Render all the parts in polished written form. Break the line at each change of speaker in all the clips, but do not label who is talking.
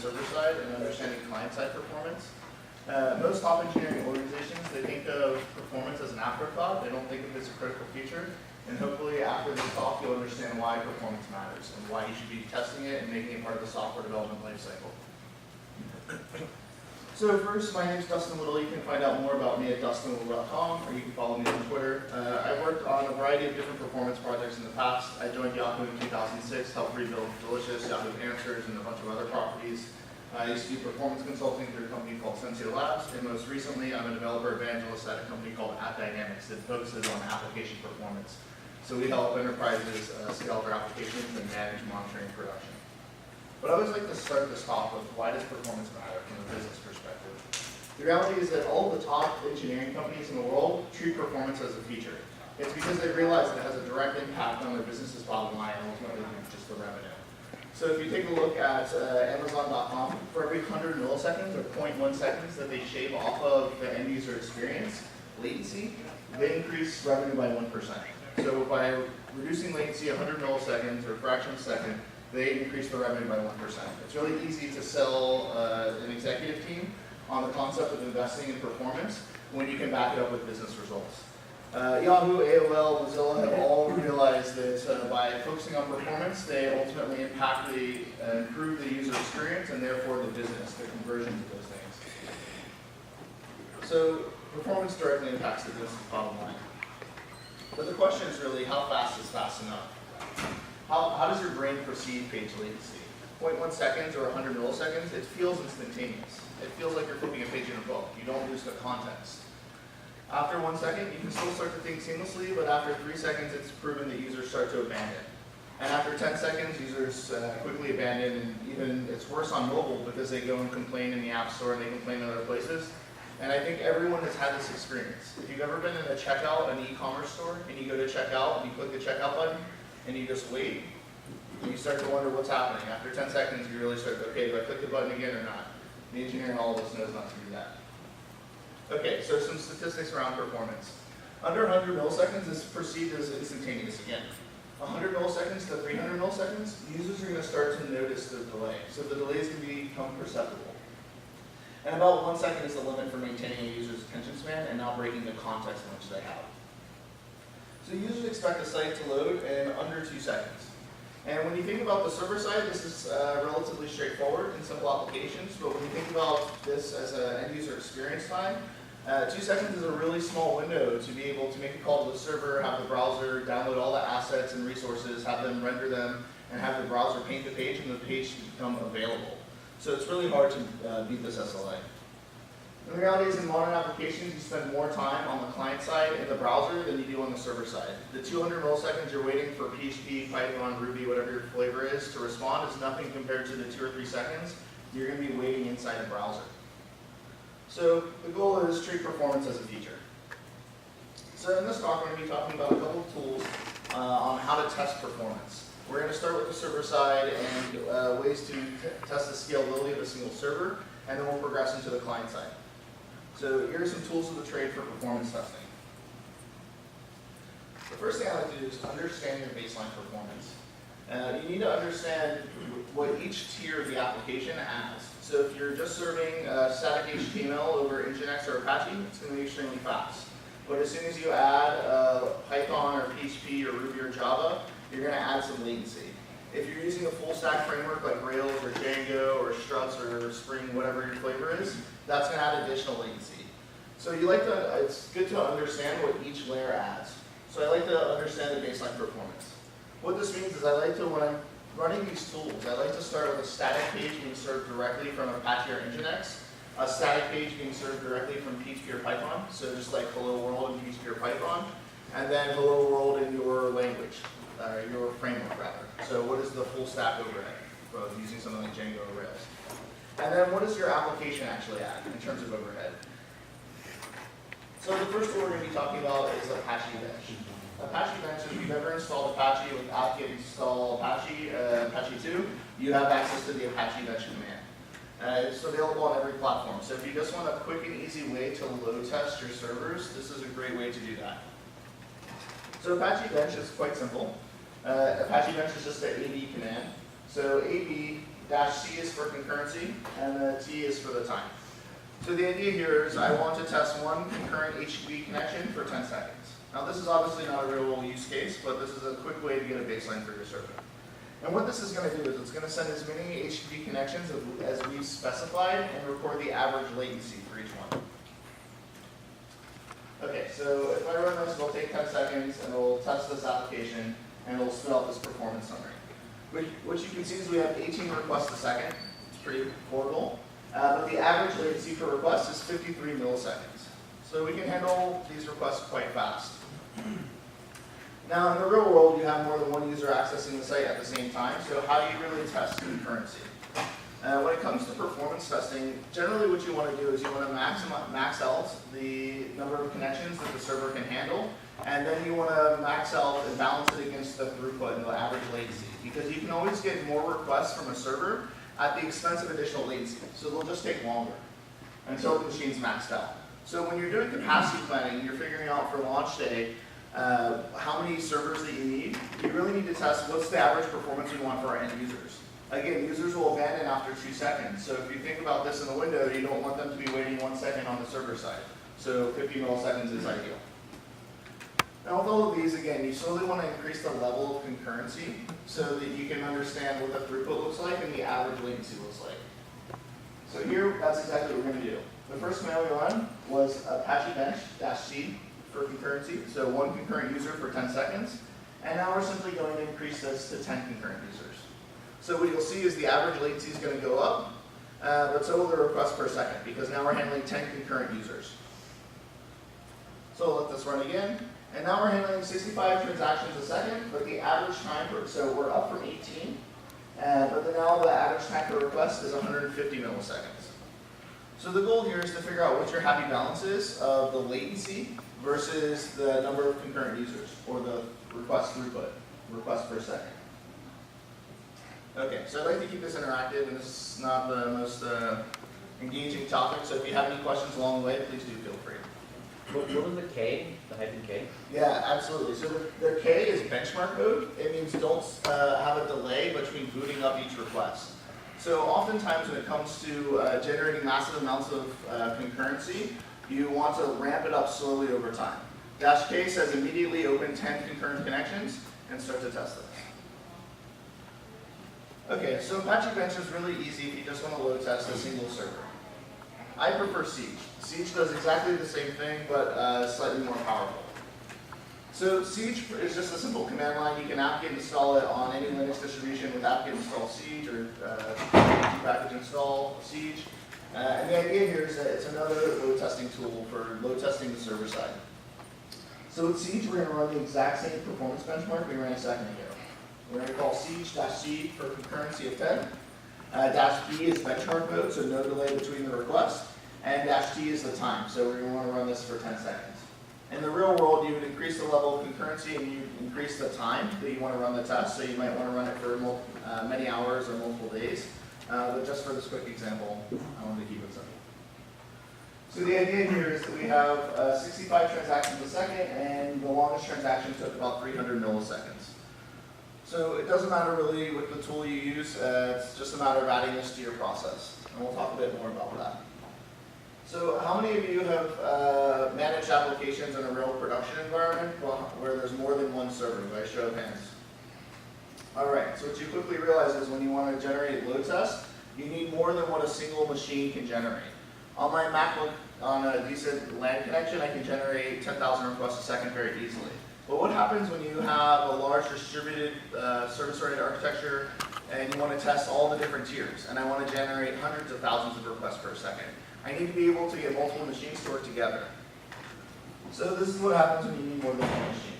server-side and understanding client-side performance. Most top engineering organizations, they think of performance as an afterthought. They don't think of it as a critical feature. And hopefully after this talk, you'll understand why performance matters and why you should be testing it and making it part of the software development lifecycle. So first, my name is Dustin Whittle. You can find out more about me at dustinwhittle.com, or you can follow me on Twitter. I've worked on a variety of different performance projects in the past. I joined Yahoo in 2006, helped rebuild Delicious, Yahoo Answers, and a bunch of other properties. I used to do performance consulting through a company called Sensio Labs, and most recently, I'm a developer evangelist at a company called AppDynamics that focuses on application performance. So we help enterprises scale their applications and manage monitoring production. But I always like to start this talk with why does performance matter from a business perspective. The reality is that all the top engineering companies in the world treat performance as a feature. It's because they realize it has a direct impact on their business's bottom line and ultimately just the revenue. So if you take a look at Amazon.com, for every 100 milliseconds or 0.1 seconds that they shave off of the end user experience, latency, they increase revenue by 1%. So by reducing latency 100 milliseconds or a fraction of a second, they increase the revenue by 1%. It's really easy to sell an executive team on the concept of investing in performance when you can back it up with business results. Yahoo, AOL, Mozilla have all realized that by focusing on performance, they ultimately improve the user experience and therefore the business, the conversion to those things. So performance directly impacts the business bottom line. But the question is really, how fast is fast enough? How does your brain perceive page latency? 0.1 seconds or 100 milliseconds, it feels instantaneous. It feels like you're flipping a page in a book. You don't lose the context. After 1 second, you can still start to think seamlessly, but after 3 seconds, it's proven that users start to abandon. And after 10 seconds, users quickly abandon, and even it's worse on mobile because they go and complain in the App Store and they complain in other places. And I think everyone has had this experience. If you've ever been in a checkout, an e-commerce store, and you go to checkout and you click the checkout button, and you just wait, and you start to wonder what's happening. After 10 seconds, you really start to, okay, do I click the button again or not? The engineer in all of us knows not to do that. Okay, so some statistics around performance. Under 100 milliseconds is perceived as instantaneous again. 100 milliseconds to 300 milliseconds, users are going to start to notice the delay. So the delays can become perceptible. And about 1 second is the limit for maintaining a user's attention span and not breaking the context in which they have. So users expect a site to load in under 2 seconds. And when you think about the server side, this is relatively straightforward in simple applications, but when you think about this as an end user experience time, 2 seconds is a really small window to be able to make a call to the server, have the browser download all the assets and resources, have them render them, and have the browser paint the page and the page become available. So it's really hard to beat this SLA. And the reality is in modern applications, you spend more time on the client side in the browser than you do on the server side. The 200 milliseconds you're waiting for PHP, Python, Ruby, whatever your flavor is, to respond is nothing compared to the 2 or 3 seconds you're going to be waiting inside the browser. So the goal is treat performance as a feature. So in this talk, we're going to be talking about a couple of tools on how to test performance. We're going to start with the server side and ways to test the scalability of a single server, and then we'll progress into the client side. So here are some tools of the trade for performance testing. The first thing I like to do is understand your baseline performance. You need to understand what each tier of the application adds. So if you're just serving static HTML over Nginx or Apache, it's going to be extremely fast. But as soon as you add Python or PHP or Ruby or Java, you're going to add some latency. If you're using a full stack framework like Rails or Django or Struts or Spring, whatever your flavor is, that's going to add additional latency. So it's good to understand what each layer adds. So I like to understand the baseline performance. What this means is when I'm running these tools, I like to start with a static page being served directly from Apache or Nginx, a static page being served directly from PHP or Python, so just like hello world in PHP or Python, and then hello world in your language, your framework rather. So what is the full stack overhead of using something like Django or Rails? And then what does your application actually add in terms of overhead? So the first tool we're going to be talking about is Apache Bench. Apache Bench, if you've ever installed Apache with apt-get install Apache, Apache 2, you have access to the Apache Bench command. It's available on every platform. So if you just want a quick and easy way to load test your servers, this is a great way to do that. So Apache Bench is quite simple. Apache Bench is just an AD command. So AD -C is for concurrency, and the T is for the time. So the idea here is I want to test one concurrent HTTP connection for 10 seconds. Now this is obviously not a real use case, but this is a quick way to get a baseline for your server. And what this is going to do is it's going to send as many HTTP connections as we've specified and record the average latency for each one. Okay, so if I run this, it'll take 10 seconds, and it'll test this application, and it'll spit out this performance summary. What you can see is we have 18 requests a second. It's pretty affordable. But the average latency per request is 53 milliseconds. So we can handle these requests quite fast. Now, in the real world, you have more than one user accessing the site at the same time, so how do you really test concurrency? When it comes to performance testing, generally what you want to do is you want to max out the number of connections that the server can handle, and then you want to max out and balance it against the throughput and the average latency, because you can always get more requests from a server at the expense of additional latency, so they'll just take longer until the machine's maxed out. So when you're doing capacity planning, you're figuring out for launch day how many servers that you need, you really need to test what's the average performance we want for our end users. Again, users will abandon after 2 seconds. So if you think about this in the window, you don't want them to be waiting 1 second on the server side. So 50 milliseconds is ideal. Now with all of these, again, you slowly want to increase the level of concurrency so that you can understand what the throughput looks like and the average latency looks like. So here, that's exactly what we're going to do. The first command we run was Apache bench -C for concurrency, so one concurrent user for 10 seconds. And now we're simply going to increase this to 10 concurrent users. So what you'll see is the average latency is going to go up, but so will the request per second, because now we're handling 10 concurrent users. So we'll let this run again. And now we're handling 65 transactions a second, but the average time per, so we're up from 18, but then now the average time per request is 150 milliseconds. So the goal here is to figure out what your happy balance is of the latency versus the number of concurrent users, or the request throughput, request per second. Okay, so I'd like to keep this interactive, and this is not the most engaging topic, so if you have any questions along the way, please do feel free.
What was the K, the hyphen K?
Yeah, absolutely. So the K is benchmark mode. It means don't have a delay between booting up each request. So oftentimes when it comes to generating massive amounts of concurrency, you want to ramp it up slowly over time. -K says immediately open 10 concurrent connections and start to test this. Okay, so Apache Bench is really easy if you just want to load test a single server. I prefer Siege. Siege does exactly the same thing, but slightly more powerful. So Siege is just a simple command line. You can apt-get install it on any Linux distribution with apt-get install Siege or package install Siege. And the idea here is that it's another load testing tool for load testing the server side. So with Siege, we're going to run the exact same performance benchmark we ran a second ago. We're going to call Siege-C for concurrency of 10. -B is benchmark mode, so no delay between the requests. And -T is the time, so we're going to want to run this for 10 seconds. In the real world, you would increase the level of concurrency and you increase the time that you want to run the test. So you might want to run it for many hours or multiple days. But just for this quick example, I wanted to keep it simple. So the idea here is that we have 65 transactions a second, and the longest transaction took about 300 milliseconds. So it doesn't matter really what the tool you use, it's just a matter of adding this to your process. And we'll talk a bit more about that. So how many of you have managed applications in a real production environment where there's more than one server, by show of hands? All right, so what you quickly realize is when you want to generate load tests, you need more than what a single machine can generate. On my MacBook, on a decent LAN connection, I can generate 10,000 requests a second very easily. But what happens when you have a large distributed service-oriented architecture and you want to test all the different tiers, and I want to generate hundreds of thousands of requests per second? I need to be able to get multiple machines to work together. So this is what happens when you need more than one machine.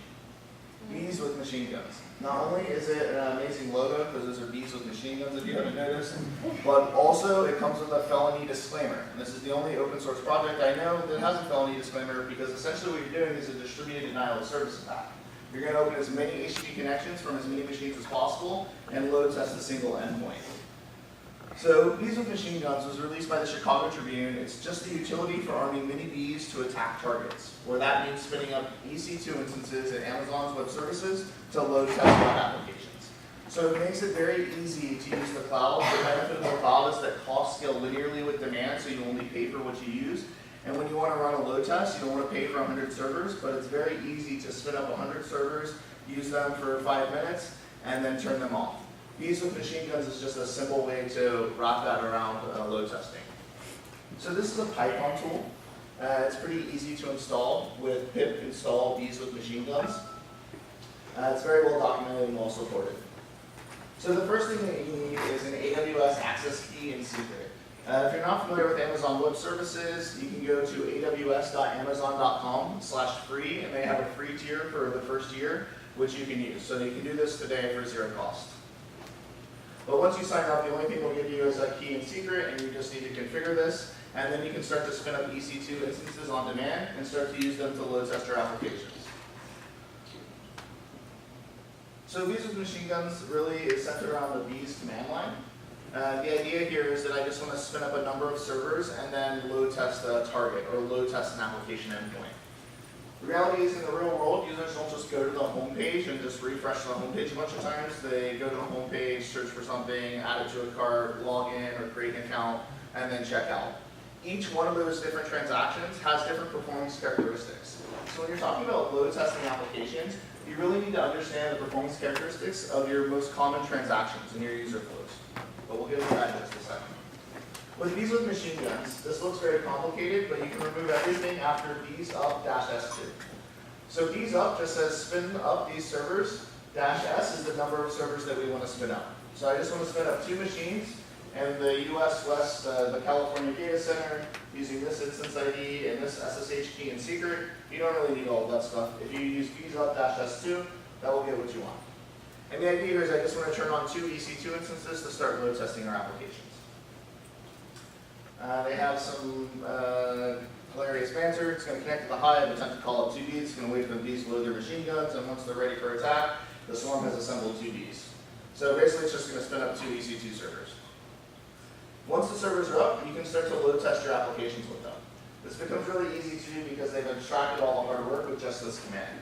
Bees with machine guns. Not only is it an amazing logo, because those are bees with machine guns if you haven't noticed, but also it comes with a felony disclaimer. And this is the only open source project I know that has a felony disclaimer, because essentially what you're doing is a distributed denial of service attack. You're going to open as many HTTP connections from as many machines as possible and load test a single endpoint. So Bees with Machine Guns was released by the Chicago Tribune. It's just the utility for arming mini bees to attack targets, where that means spinning up EC2 instances in Amazon's web services to load test web applications. So it makes it very easy to use the cloud. The benefit of the cloud is that costs scale linearly with demand, so you only pay for what you use. And when you want to run a load test, you don't want to pay for 100 servers, but it's very easy to spin up 100 servers, use them for 5 minutes, and then turn them off. Bees with machine guns is just a simple way to wrap that around load testing. So this is a Python tool. It's pretty easy to install with pip install bees with machine guns. It's very well documented and well supported. So the first thing that you need is an AWS access key and secret. If you're not familiar with Amazon Web Services, you can go to aws.amazon.com/free, and they have a free tier for the first year, which you can use. So you can do this today for zero cost. But once you sign up, the only thing we'll give you is a key and secret, and you just need to configure this, and then you can start to spin up EC2 instances on demand and start to use them to load test your applications. So Bees with Machine Guns really is centered around the Bees command line. The idea here is that I just want to spin up a number of servers and then load test a target or load test an application endpoint. The reality is in the real world, users don't just go to the home page and just refresh the home page a bunch of times. They go to the home page, search for something, add it to a cart, log in or create an account, and then check out. Each one of those different transactions has different performance characteristics. So when you're talking about load testing applications, you really need to understand the performance characteristics of your most common transactions in your user flows. But we'll get into that in just a second. With Bees with Machine Guns, this looks very complicated, but you can remove everything after bees up -s2. So bees up just says spin up these servers, -s is the number of servers that we want to spin up. So I just want to spin up 2 machines, and the US West, the California data center, using this instance ID and this SSH key and secret. You don't really need all of that stuff. If you use bees up -s2, that will get what you want. And the idea here is I just want to turn on 2 EC2 instances to start load testing our applications. They have some hilarious banter. It's going to connect to the hive, attempt to call up 2 bees. It's going to wait for the bees to load their machine guns, and once they're ready for attack, the swarm has assembled 2 bees. So basically it's just going to spin up 2 EC2 servers. Once the servers are up, you can start to load test your applications with them. This becomes really easy to do because they've abstracted all the hard work with just this command.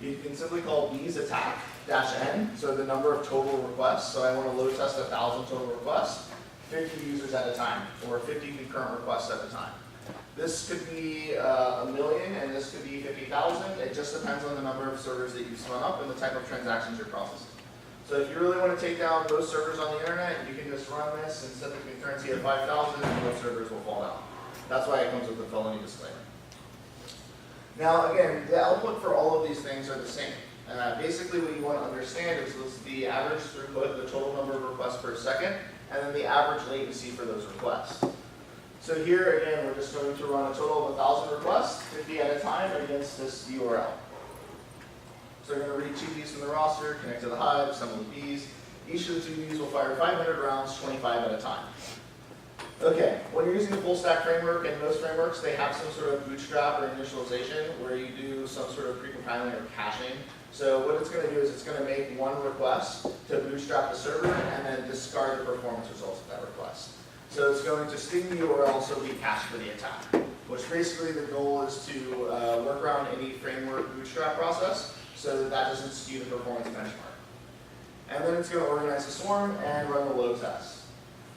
You can simply call bees attack -n, so the number of total requests. So I want to load test 1,000 total requests, 50 users at a time, or 50 concurrent requests at a time. This could be 1,000,000, and this could be 50,000. It just depends on the number of servers that you've spun up and the type of transactions you're processing. So if you really want to take down most servers on the internet, you can just run this and set the concurrency at 5,000, and most servers will fall down. That's why it comes with the felony disclaimer. Now again, the output for all of these things are the same. Basically what you want to understand is the average throughput, the total number of requests per second, and then the average latency for those requests. So here again, we're just going to run a total of 1,000 requests, 50 at a time, against this URL. So we're going to read 2 bees from the roster, connect to the hive, assemble the bees. Each of the 2 bees will fire 500 rounds, 25 at a time. Okay, when you're using the full stack framework, and most frameworks, they have some sort of bootstrap or initialization where you do some sort of pre-compiling or caching. So what it's going to do is it's going to make one request to bootstrap the server and then discard the performance results of that request. So it's going to sting the URL so we cache for the attack, which basically the goal is to work around any framework bootstrap process so that that doesn't skew the performance benchmark. And then it's going to organize the swarm and run the load test.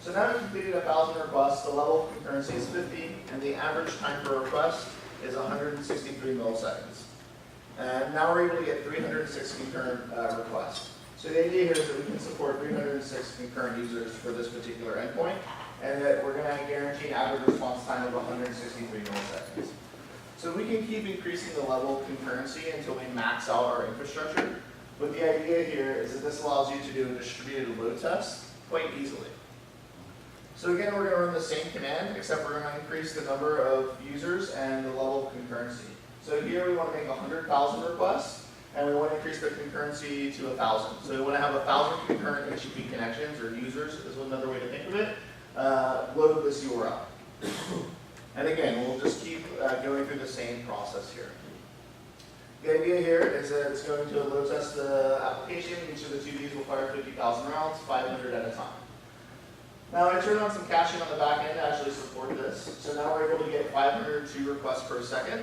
So now we've completed 1,000 requests, the level of concurrency is 50, and the average time per request is 163 milliseconds. And now we're able to get 306 concurrent requests. So the idea here is that we can support 306 concurrent users for this particular endpoint, and that we're going to guarantee an average response time of 163 milliseconds. So we can keep increasing the level of concurrency until we max out our infrastructure, but the idea here is that this allows you to do a distributed load test quite easily. So again, we're going to run the same command, except we're going to increase the number of users and the level of concurrency. So here we want to make 100,000 requests, and we want to increase the concurrency to 1,000. So we want to have 1,000 concurrent HTTP connections, or users is another way to think of it, load this URL. And again, we'll just keep going through the same process here. The idea here is that it's going to load test the application. Each of the 2 bees will fire 50,000 rounds, 500 at a time. Now I turned on some caching on the back end to actually support this. So now we're able to get 502 requests per second.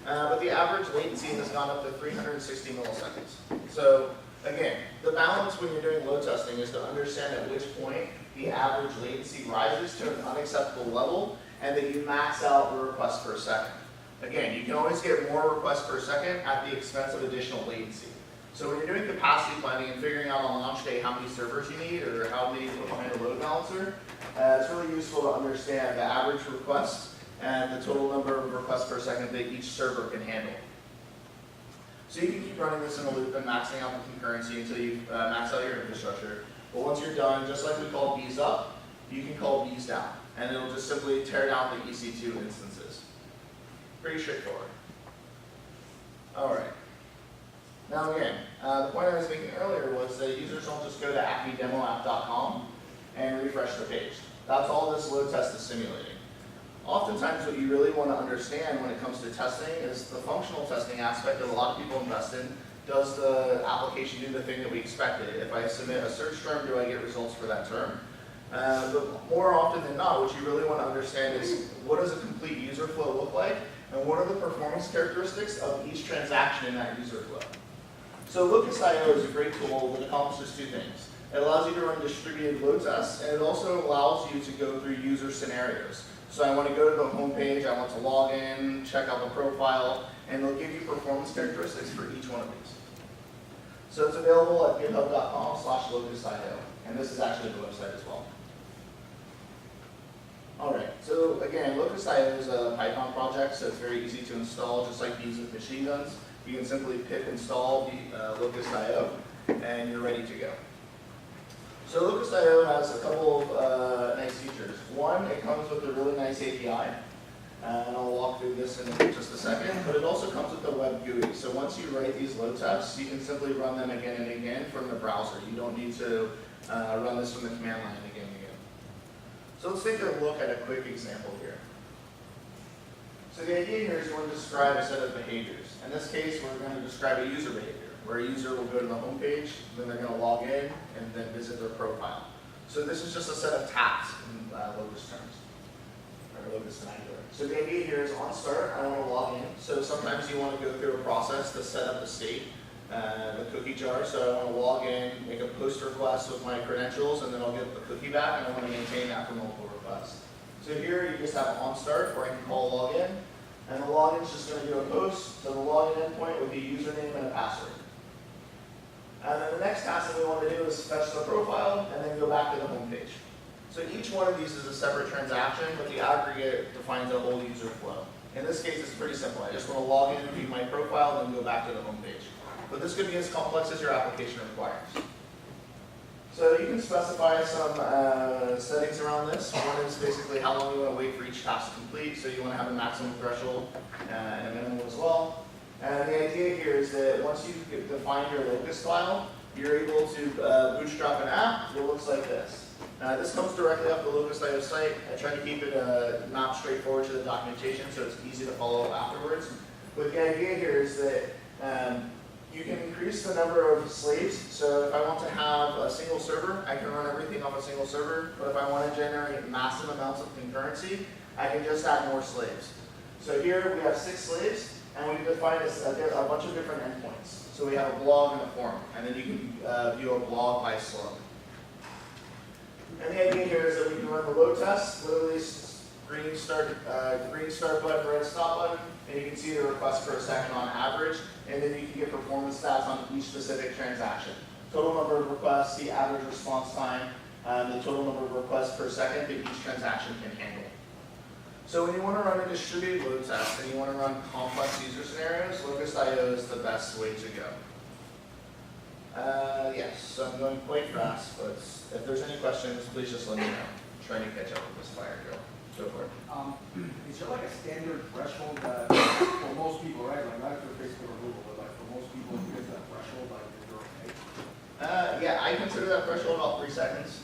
But the average latency has gone up to 360 milliseconds. So Again, the balance when you're doing load testing is to understand at which point the average latency rises to an unacceptable level and that you max out the requests per second. Again, you can always get more requests per second at the expense of additional latency. So when you're doing capacity planning and figuring out on launch day how many servers you need or how many to put behind a load balancer, it's really useful to understand the average request and the total number of requests per second that each server can handle. So you can keep running this in a loop and maxing out the concurrency until you max out your infrastructure. But once you're done, just like we call bees up, you can call bees down. And it'll just simply tear down the EC2 instances. Pretty straightforward. All right. Now again, the point I was making earlier was that users don't just go to acmedemoapp.com and refresh the page. That's all this load test is simulating. Oftentimes what you really want to understand when it comes to testing is the functional testing aspect that a lot of people invest in. Does the application do the thing that we expected? If I submit a search term, do I get results for that term? But more often than not, what you really want to understand is what does a complete user flow look like and what are the performance characteristics of each transaction in that user flow. So Locus.io is a great tool that accomplishes two things. It allows you to run distributed load tests, and it also allows you to go through user scenarios. So I want to go to the home page, I want to log in, check out the profile, and they'll give you performance characteristics for each one of these. So it's available at github.com/locus.io, and this is actually the website as well. All right, so again, Locus.io is a Python project, so it's very easy to install, just like bees with machine guns. You can simply pip install the Locus.io, and you're ready to go. So Locus.io has a couple of nice features. One, it comes with a really nice API, and I'll walk through this in just a second, but it also comes with a web GUI. So once you write these load tests, you can simply run them again and again from the browser. You don't need to run this from the command line again and again. So let's take a look at a quick example here. So the idea here is we're going to describe a set of behaviors. In this case, we're going to describe a user behavior, where a user will go to the home page, then they're going to log in, and then visit their profile. So this is just a set of tasks in Locus terms, or Locus vernacular. So the idea here is on start, I want to log in. So sometimes you want to go through a process to set up the state, the cookie jar. So I want to log in, make a post request with my credentials, and then I'll get the cookie back, and I want to maintain that for multiple requests. So here you just have on start, where I can call login, and the login is just going to do a post. So the login endpoint would be username and a password. And then the next task that we want to do is fetch the profile and then go back to the home page. So each one of these is a separate transaction, but the aggregate defines a whole user flow. In this case, it's pretty simple. I just want to log in, view my profile, then go back to the home page. But this could be as complex as your application requires. So you can specify some settings around this. One is basically how long you want to wait for each task to complete. So you want to have a maximum threshold and a minimum as well. And the idea here is that once you define your Locus file, you're able to bootstrap an app that looks like this. This comes directly off the Locus.io site. I try to keep it not straightforward to the documentation so it's easy to follow up afterwards. But the idea here is that you can increase the number of slaves. So if I want to have a single server, I can run everything off a single server. But if I want to generate massive amounts of concurrency, I can just add more slaves. So here we have 6 slaves. And we've defined a bunch of different endpoints. So we have a blog and a forum, and then you can view a blog by slope. And the idea here is that we can run the load test, literally green start button, red stop button, and you can see the requests per second on average, and then you can get performance stats on each specific transaction. Total number of requests, the average response time, the total number of requests per second that each transaction can handle. So when you want to run a distributed load test and you want to run complex user scenarios, Locus.io is the best way to go. Yes, so I'm going quite fast, but if there's any questions, please just let me know. I'm trying to catch up with this fire drill. Go for it.
Is there like a standard threshold that for most people, right? Like not for Facebook or Google, but like for most people, is that threshold like is there okay?
Yeah, I consider that threshold about 3 seconds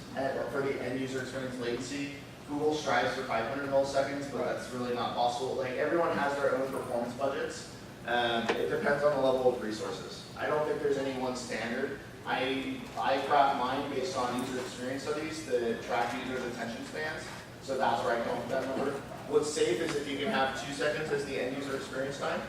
for the end user experience latency. Google strives for 500 milliseconds, but that's really not possible. Like everyone has their own performance budgets. It depends on the level of resources. I don't think there's any one standard. I craft mine based on user experience studies that track users' attention spans. So that's where I come up with that number. What's safe is if you can have 2 seconds as the end user experience time,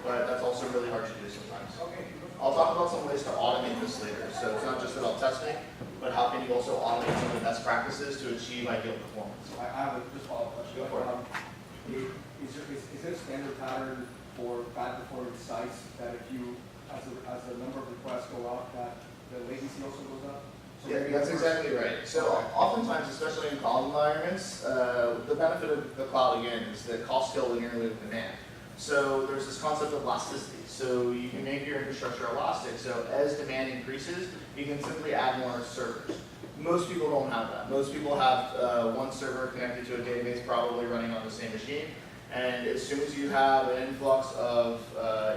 but that's also really hard to do sometimes.
Okay.
I'll talk about some ways to automate this later. So it's not just about testing, but how can you also automate some of the best practices to achieve ideal performance.
I have a just follow-up question.
Go for it.
Is there a standard pattern for bad performing sites that if you, as the number of requests go up, that the latency also goes up? So
Yeah,
maybe
that's
the first-
exactly right. So oftentimes, especially in cloud environments, the benefit of the cloud again is that costs scale linearly with demand. So there's this concept of elasticity. So you can make your infrastructure elastic. So as demand increases, you can simply add more servers. Most people don't have that. Most people have one server connected to a database probably running on the same machine. And as soon as you have an influx of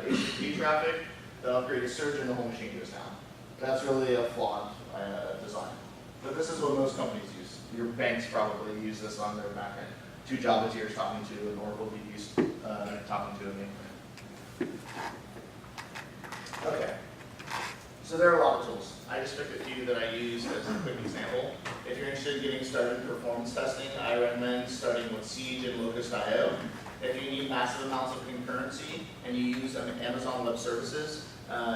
HTTP traffic, that'll create a surge and the whole machine goes down. That's really a flawed design. But this is what most companies use. Your banks probably use this on their backend. Two Java tiers talking to an Oracle DB talking to a mainframe. Okay. So there are a lot of tools. I just picked a few that I use as a quick example. If you're interested in getting started in performance testing, I recommend starting with Siege and Locust.io. If you need massive amounts of concurrency and you use Amazon Web Services,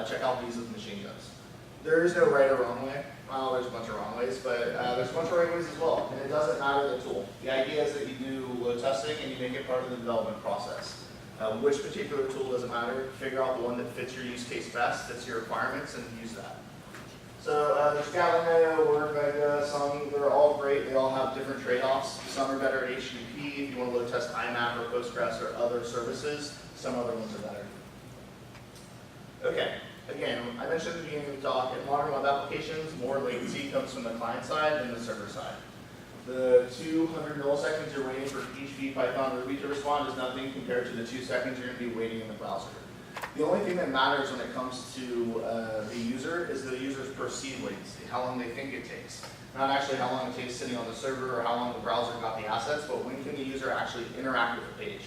check out these with machine guns. There is no right or wrong way. Well, there's a bunch of wrong ways, but there's a bunch of right ways as well. And it doesn't matter the tool. The idea is that you do load testing and you make it part of the development process. Which particular tool doesn't matter. Figure out the one that fits your use case best, fits your requirements, and use that. So there's Gatling.io, WorkVega, some, they're all great. They all have different trade-offs. Some are better at HTTP if you want to load test IMAP or Postgres or other services. Some other ones are better. Okay. Again, I mentioned at the beginning of the talk, in modern web applications, more latency comes from the client side than the server side. The 200 milliseconds you're waiting for PHP, Python, Ruby to respond is nothing compared to the 2 seconds you're going to be waiting in the browser. The only thing that matters when it comes to the user is the user's perceived latency, how long they think it takes. Not actually how long it takes sitting on the server or how long the browser got the assets, but when can the user actually interact with the page.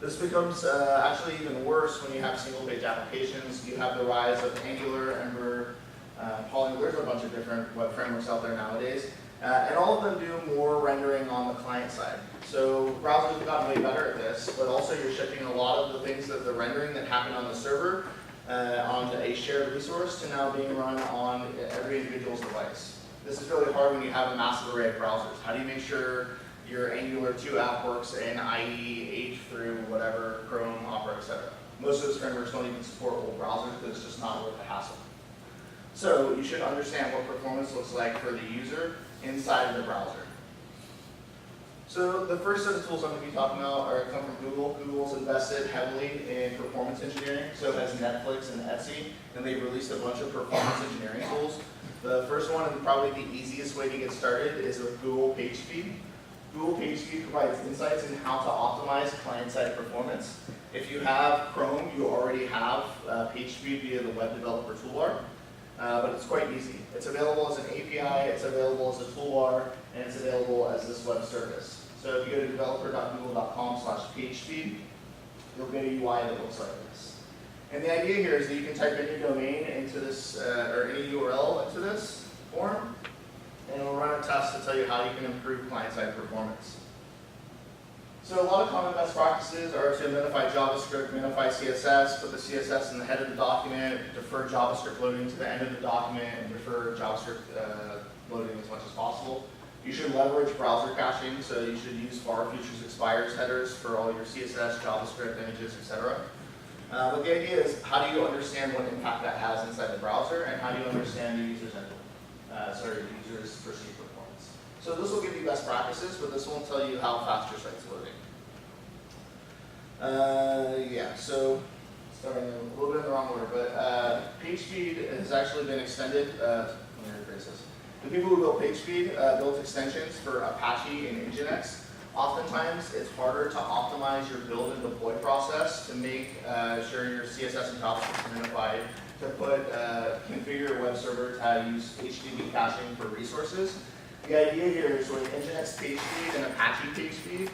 This becomes actually even worse when you have single-page applications. You have the rise of Angular, Ember, Polygon. There's a bunch of different web frameworks out there nowadays. And all of them do more rendering on the client side. So browsers have gotten way better at this, but also you're shipping a lot of the things that the rendering that happened on the server on a shared resource to now being run on every individual's device. This is really hard when you have a massive array of browsers. How do you make sure your Angular 2 app works in IE, H through whatever, Chrome, Opera, etc. Most of those frameworks don't even support old browsers because it's just not worth the hassle. So you should understand what performance looks like for the user inside of the browser. So the first set of tools I'm going to be talking about come from Google. Google's invested heavily in performance engineering, so has Netflix and Etsy, and they've released a bunch of performance engineering tools. The first one, and probably the easiest way to get started, is with Google PageSpeed. Google PageSpeed provides insights in how to optimize client-side performance. If you have Chrome, you already have PageSpeed via the web developer toolbar, but it's quite easy. It's available as an API, it's available as a toolbar, and it's available as this web service. So if you go to developer.google.com/PageSpeed, you'll get a UI that looks like this. And the idea here is that you can type in your domain into this, or any URL into this form, and it'll run a test to tell you how you can improve client-side performance. So a lot of common best practices are to minify JavaScript, minify CSS, put the CSS in the head of the document, defer JavaScript loading to the end of the document, and defer JavaScript loading as much as possible. You should leverage browser caching, so you should use far futures expires headers for all your CSS, JavaScript, images, etc. But the idea is, how do you understand what impact that has inside the browser, and how do you understand the user's user's perceived performance. So this will give you best practices, but this won't tell you how fast your site's loading. So starting a little bit in the wrong order, but PageSpeed has actually been extended. Let me rephrase this. The people who built PageSpeed built extensions for Apache and Nginx. Oftentimes, it's harder to optimize your build and deploy process to make sure your CSS and JavaScript are unified, to put configure your web server to how to use HTTP caching for resources. The idea here is with Nginx PageSpeed and Apache PageSpeed,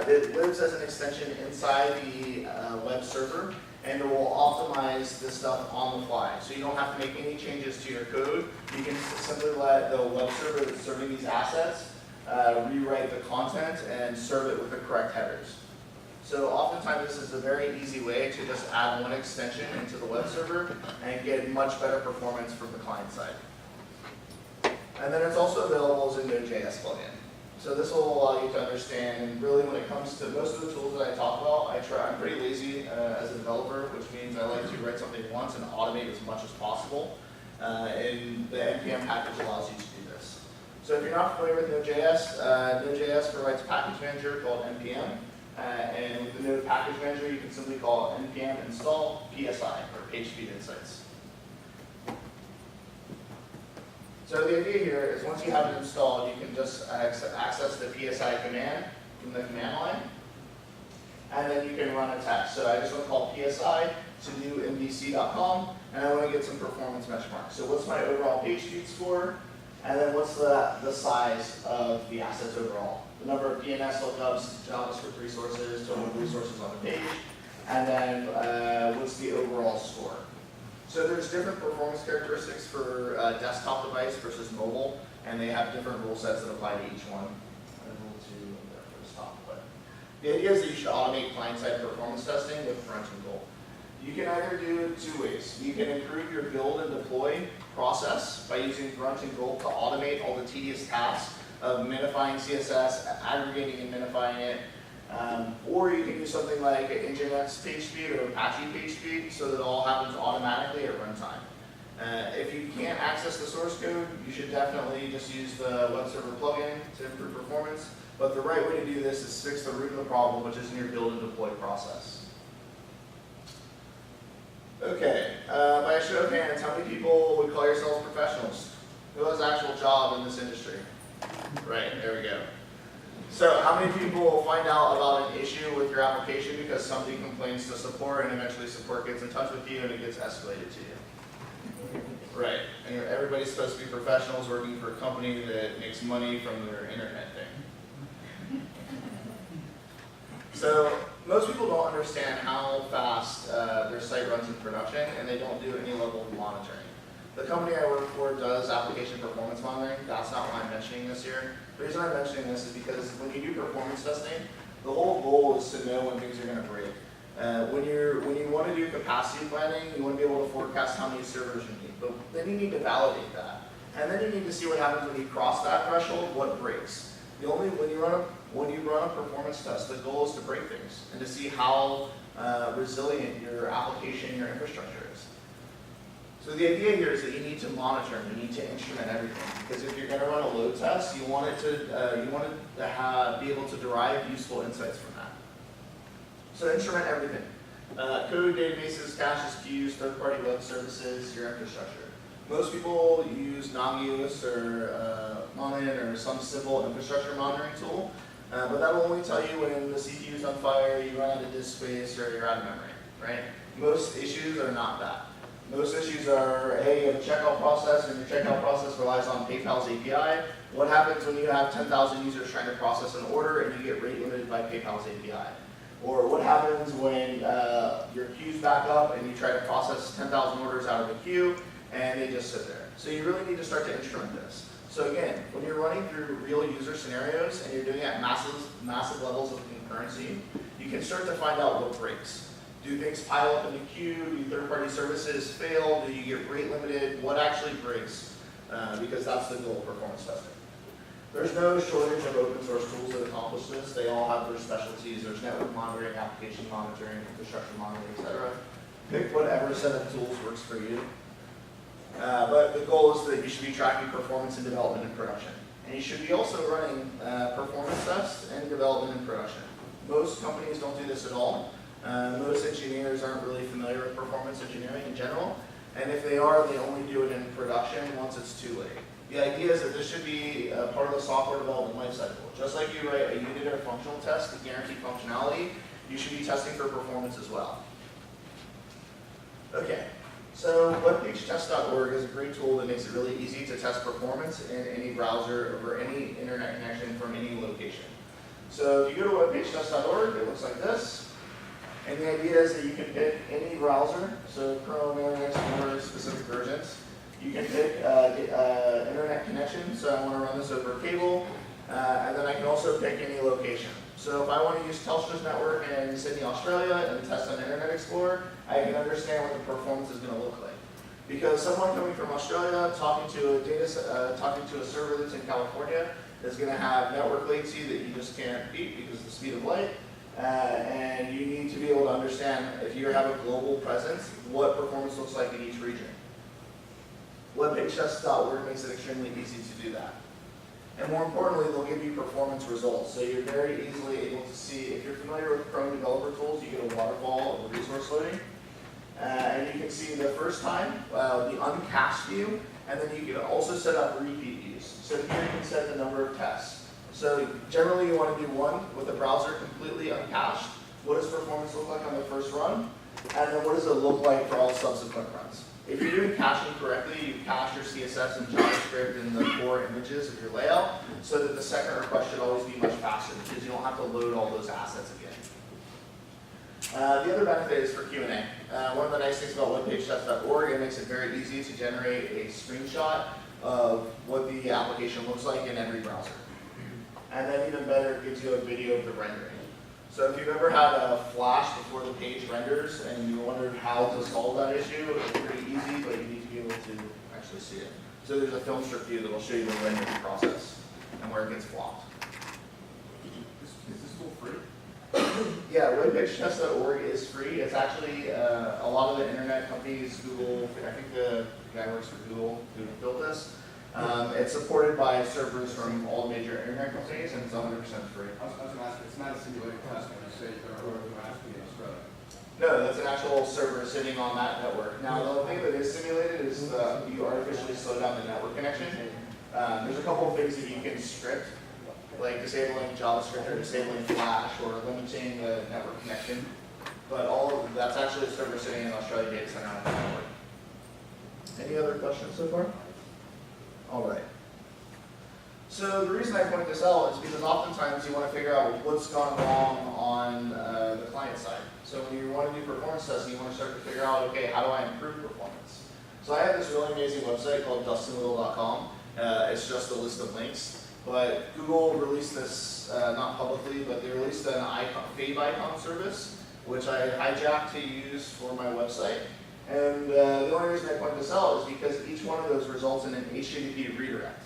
it lives as an extension inside the web server, and it will optimize this stuff on the fly. So you don't have to make any changes to your code. You can simply let the web server that's serving these assets rewrite the content and serve it with the correct headers. So oftentimes this is a very easy way to just add one extension into the web server and get much better performance from the client side. And then it's also available as a Node.js plugin. So this will allow you to understand, and really when it comes to most of the tools that I talk about, I'm pretty lazy as a developer, which means I like to write something once and automate as much as possible. And the NPM package allows you to do this. So if you're not familiar with Node.js, Node.js provides a package manager called NPM. And with the Node package manager, you can simply call npm install PSI, or page speed insights. So the idea here is once you have it installed, you can just access the PSI command from the command line, and then you can run a test. So I just want to call PSI to new MVC.com, and I want to get some performance benchmarks. So what's my overall page speed score, and then what's the size of the assets overall? The number of DNS lookups, JavaScript resources, total resources on the page, and then what's the overall score? So there's different performance characteristics for desktop device versus mobile, and they have different rule sets that apply to each one. Rule 2 there for the stop, but the idea is that you should automate client-side performance testing with Grunt and Goal. You can either do it two ways. You can improve your build and deploy process by using Grunt and Goal to automate all the tedious tasks of minifying CSS, aggregating and minifying it. Or you can use something like Nginx page speed or Apache page speed so that it all happens automatically at runtime. If you can't access the source code, you should definitely just use the web server plugin to improve performance. But the right way to do this is fix the root of the problem, which is in your build and deploy process. Okay, by a show of hands, how many people would call yourselves professionals? Who has an actual job in this industry? Right, there we go. So how many people will find out about an issue with your application because somebody complains to support and eventually support gets in touch with you and it gets escalated to you? Right, and everybody's supposed to be professionals working for a company that makes money from their internet thing. So most people don't understand how fast their site runs in production, and they don't do any level of monitoring. The company I work for does application performance monitoring. That's not why I'm mentioning this here. The reason I'm mentioning this is because when you do performance testing, the whole goal is to know when things are going to break. When you want to do capacity planning, you want to be able to forecast how many servers you need. But then you need to validate that. And then you need to see what happens when you cross that threshold, what breaks. When you run a performance test, the goal is to break things and to see how resilient your application, your infrastructure is. So the idea here is that you need to monitor and you need to instrument everything, because if you're going to run a load test, you want it to be able to derive useful insights from that. So instrument everything: code, databases, caches, queues, third-party web services, your infrastructure. Most people use Nagios or Monin or some simple infrastructure monitoring tool, but that will only tell you when the CPU is on fire, you run out of disk space, or you're out of memory, right? Most issues are not that. Most issues are, hey, you have a checkout process, and your checkout process relies on PayPal's API. What happens when you have 10,000 users trying to process an order and you get rate limited by PayPal's API? Or what happens when your queue's back up and you try to process 10,000 orders out of a queue and they just sit there? So you really need to start to instrument this. So again, when you're running through real user scenarios and you're doing it at massive levels of concurrency, you can start to find out what breaks. Do things pile up in the queue? Do third-party services fail? Do you get rate limited? What actually breaks? Because that's the goal of performance testing. There's no shortage of open source tools that accomplish this. They all have their specialties. There's network monitoring, application monitoring, infrastructure monitoring, etc. Pick whatever set of tools works for you. But the goal is that you should be tracking performance in development and production. And you should be also running performance tests and development and production. Most companies don't do this at all. Most engineers aren't really familiar with performance engineering in general, and if they are, they only do it in production once it's too late. The idea is that this should be part of the software development lifecycle. Just like you write a unit or functional test to guarantee functionality, you should be testing for performance as well. Okay, so webpagetest.org is a great tool that makes it really easy to test performance in any browser over any internet connection from any location. So if you go to webpagetest.org, it looks like this. And the idea is that you can pick any browser, so Chrome, Internet Explorer, specific versions. You can pick internet connection, so I want to run this over cable. And then I can also pick any location. So if I want to use Telstra's network in Sydney, Australia, and test on Internet Explorer, I can understand what the performance is going to look like. Because someone coming from Australia talking to a server that's in California is going to have network latency that you just can't beat because of the speed of light. And you need to be able to understand, if you have a global presence, what performance looks like in each region. WebPageTest.org makes it extremely easy to do that. And more importantly, they'll give you performance results. So you're very easily able to see, if you're familiar with Chrome developer tools, you get a waterfall of resource loading. And you can see the first time, the uncached view, and then you can also set up repeat views. So here you can set the number of tests. So generally you want to do one with the browser completely uncached. What does performance look like on the first run? And then what does it look like for all subsequent runs? If you're doing caching correctly, you cache your CSS and JavaScript in the core images of your layout, so that the second request should always be much faster, because you don't have to load all those assets again. The other benefit is for Q&A. One of the nice things about webpagetest.org, it makes it very easy to generate a screenshot of what the application looks like in every browser. And then even better, it gives you a video of the rendering. So if you've ever had a flash before the page renders and you wondered how to solve that issue, it's pretty easy, but you need to be able to actually see it. So there's a film strip view that will show you the rendering process and where it gets blocked.
Is this tool free?
Yeah, webpagetest.org is free. It's actually a lot of the internet companies, Google, I think the guy works for Google who built this. It's supported by servers from all the major internet companies, and it's 100% free.
I was going to ask, it's not a simulated test when you say you're going to ask me in Australia.
No, that's an actual server sitting on that network. Now, the thing that is simulated is you artificially slow down the network connection. There's a couple of things that you can script, like disabling JavaScript or disabling Flash or limiting the network connection. But all of that's actually a server sitting in Australia data center on the network. Any other questions so far? All right. So the reason I point this out is because oftentimes you want to figure out what's gone wrong on the client side. So when you want to do performance testing, you want to start to figure out, okay, how do I improve performance? So I have this really amazing website called DustinWhittle.com. It's just a list of links. But Google released this, not publicly, but they released an fave icon service, which I hijacked to use for my website. And the only reason I point this out is because each one of those results in an HTTP redirect.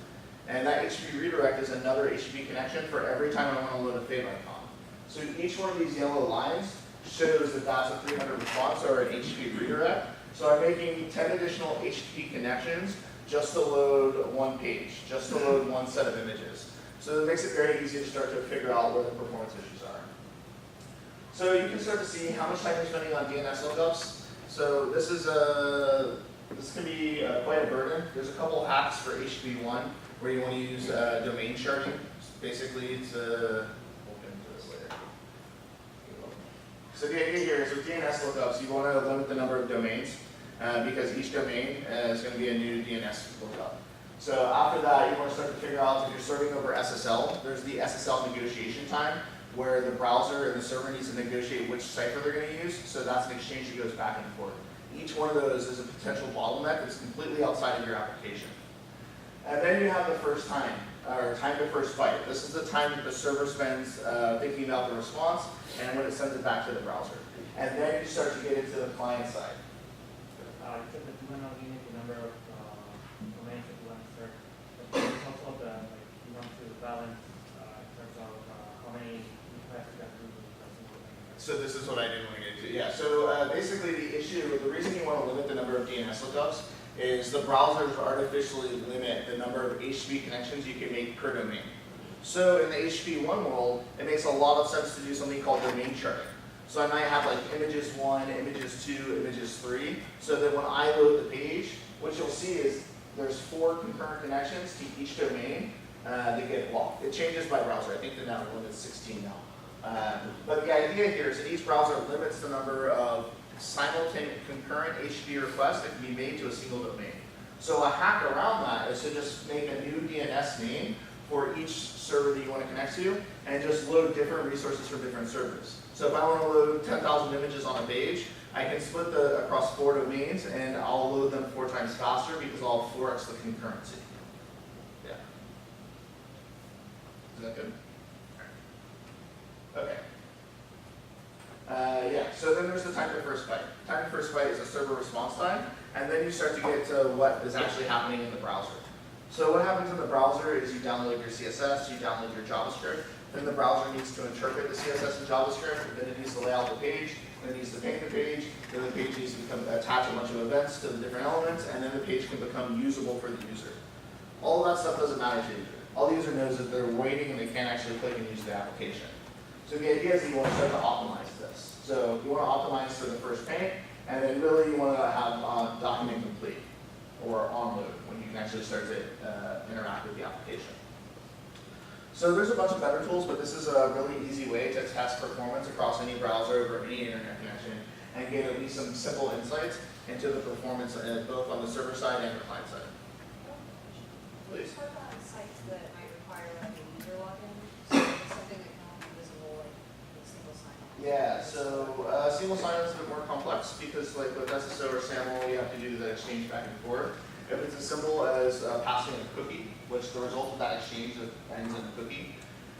And that HTTP redirect is another HTTP connection for every time I want to load a fave icon. So each one of these yellow lines shows that that's a 300 response or an HTTP redirect. So I'm making 10 additional HTTP connections just to load one page, just to load one set of images. So it makes it very easy to start to figure out where the performance issues are. So you can start to see how much time you're spending on DNS lookups. So this can be quite a burden. There's a couple of hacks for HTTP1 where you want to use domain sharding, basically to look into this later. So the idea here is with DNS lookups, you want to limit the number of domains because each domain is going to be a new DNS lookup. So after that, you want to start to figure out if you're serving over SSL, there's the SSL negotiation time, where the browser and the server needs to negotiate which cipher they're going to use. So that's an exchange that goes back and forth. Each one of those is a potential bottleneck that's completely outside of your application. And then you have the first time, or time to first byte. This is the time that the server spends thinking about the response and when it sends it back to the browser. And then you start to get into the client side.
You said that you want to limit the number of domains that you want to serve. But there's also you want to balance in terms of how many requests you have to do.
So this is what I didn't want to get into. Yeah, so basically the reason you want to limit the number of DNS lookups is the browsers artificially limit the number of HTTP connections you can make per domain. So in the HTTP1 world, it makes a lot of sense to do something called domain sharding. So I might have like images 1, images 2, images 3, so that when I load the page, what you'll see is there's 4 concurrent connections to each domain that get blocked. It changes by browser. I think the net limit is 16 now. But the idea here is that each browser limits the number of simultaneous concurrent HTTP requests that can be made to a single domain. So a hack around that is to just make a new DNS name for each server that you want to connect to and just load different resources from different servers. So if I want to load 10,000 images on a page, I can split across 4 domains and I'll load them 4 times faster because I'll 4x the concurrency. Yeah. that good? Okay. Yeah, so then there's the time to first byte. Time to first byte is a server response time, and then you start to get to what is actually happening in the browser. So what happens in the browser is you download your CSS, you download your JavaScript, then the browser needs to interpret the CSS and JavaScript, then it needs to lay out the page, then it needs to paint the page, then the page needs to attach a bunch of events to the different elements, and then the page can become usable for the user. All of that stuff doesn't matter to the user. All the user knows is that they're waiting and they can't actually click and use the application. So the idea is that you want to start to optimize this. So you want to optimize for the first paint, and then really you want to have document complete or on load when you can actually start to interact with the application. So there's a bunch of better tools, but this is a really easy way to test performance across any browser over any internet connection and get at least some simple insights into the performance both on the server side and the client side. Please.
What about sites that might require like a user login? So something that can only be visible like with single sign-on?
Yeah, so single sign-on is a bit more complex because like with SSO or SAML, you have to do the exchange back and forth. If it's as simple as passing a cookie, which the result of that exchange ends in a cookie,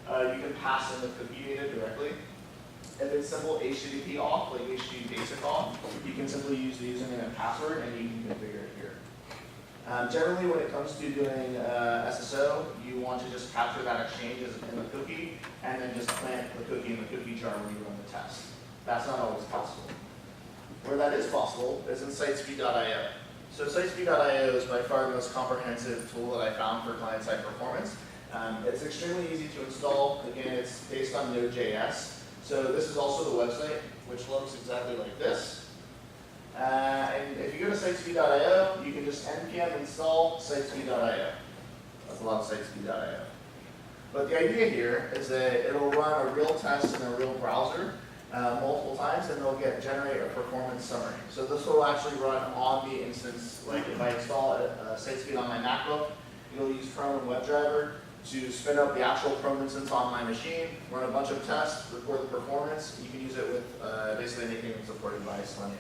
you can pass in the cookie data directly. If it's simple HTTP auth, like HTTP basic auth, you can simply use the username and password and you can configure it here. Generally, when it comes to doing SSO, you want to just capture that exchange as in the cookie and then just plant the cookie in the cookie jar when you run the test. That's not always possible. Where that is possible is in sitespeed.io. So sitespeed.io is by far the most comprehensive tool that I found for client-side performance. It's extremely easy to install. Again, it's based on Node.js. So this is also the website, which looks exactly like this. And if you go to sitespeed.io, you can just npm install sitespeed.io. That's a lot of sitespeed.io. But the idea here is that it'll run a real test in a real browser multiple times, and they'll generate a performance summary. So this will actually run on the instance. Like if I install Sitespeed on my MacBook, it'll use Chrome and WebDriver to spin up the actual Chrome instance on my machine, run a bunch of tests, record the performance. You can use it with basically anything that's supported by Selenium.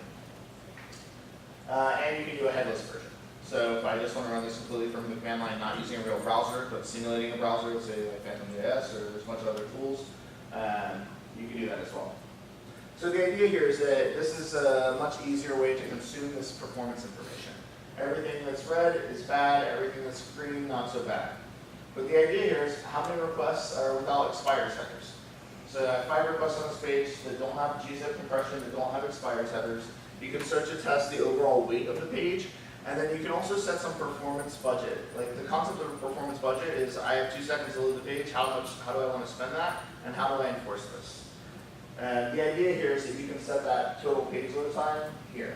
And you can do a headless version. So if I just want to run this completely from the command line, not using a real browser, but simulating a browser, say like Phantom.js or there's a bunch of other tools, you can do that as well. So the idea here is that this is a much easier way to consume this performance information. Everything that's red is bad, everything that's green, not so bad. But the idea here is how many requests are without expired headers. So I have 5 requests on this page that don't have gzip compression, that don't have expired headers. You can start to test the overall weight of the page, and then you can also set some performance budget. Like the concept of a performance budget is I have 2 seconds to load the page, how do I want to spend that, and how do I enforce this? And the idea here is that you can set that total page load time here.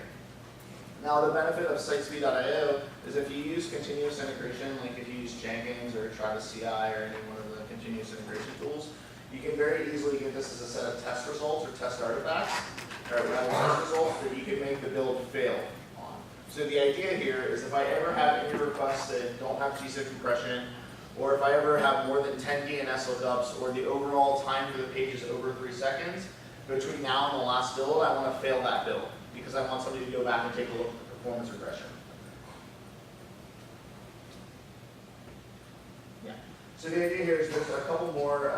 Now the benefit of sitespeed.io is if you use continuous integration, like if you use Jenkins or Travis CI or any one of the continuous integration tools, you can very easily get this as a set of test results or test artifacts, or rather test results that you can make the build fail on. So the idea here is if I ever have any requests that don't have gzip compression, or if I ever have more than 10 DNS lookups, or the overall time for the page is over 3 seconds, between now and the last build, I want to fail that build, because I want somebody to go back and take a look at the performance regression. Yeah. So the idea here is there's a couple more,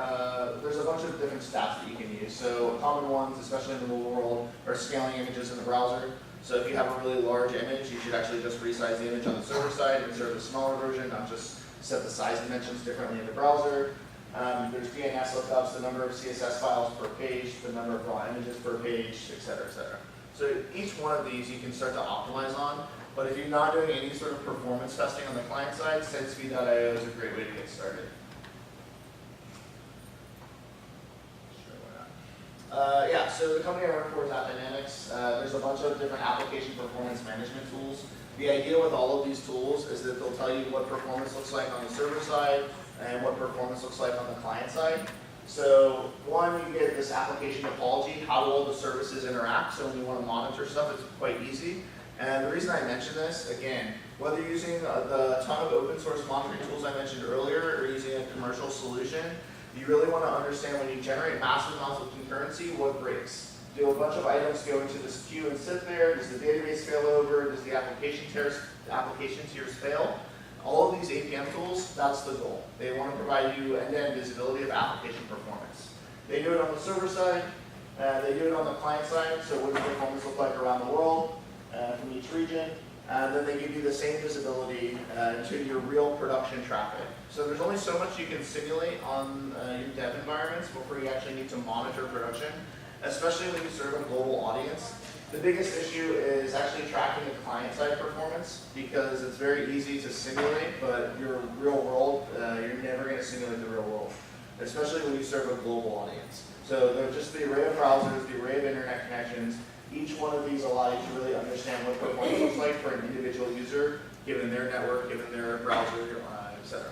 there's a bunch of different stats that you can use. So common ones, especially in the mobile world, are scaling images in the browser. So if you have a really large image, you should actually just resize the image on the server side and serve a smaller version, not just set the size dimensions differently in the browser. There's DNS lookups, the number of CSS files per page, the number of raw images per page, et cetera, et cetera. So each one of these you can start to optimize on, but if you're not doing any sort of performance testing on the client side, sitespeed.io is a great way to get started. Yeah, so the company I work for is AppDynamics. There's a bunch of different application performance management tools. The idea with all of these tools is that they'll tell you what performance looks like on the server side and what performance looks like on the client side. So one, you get this application topology, how do all the services interact? So when you want to monitor stuff, it's quite easy. And the reason I mention this, again, whether you're using the ton of open source monitoring tools I mentioned earlier or using a commercial solution, you really want to understand when you generate massive amounts of concurrency, what breaks. Do a bunch of items go into this queue and sit there? Does the database fail over? Does the application tiers fail? All of these APM tools, that's the goal. They want to provide you end-to-end visibility of application performance. They do it on the server side, they do it on the client side, so what does performance look like around the world from each region, and then they give you the same visibility to your real production traffic. So there's only so much you can simulate on your dev environments before you actually need to monitor production, especially when you serve a global audience. The biggest issue is actually tracking the client-side performance because it's very easy to simulate, but your real world, you're never going to simulate the real world, especially when you serve a global audience. So there's just the array of browsers, the array of internet connections. Each one of these allow you to really understand what performance looks like for an individual user, given their network, given their browser, etc.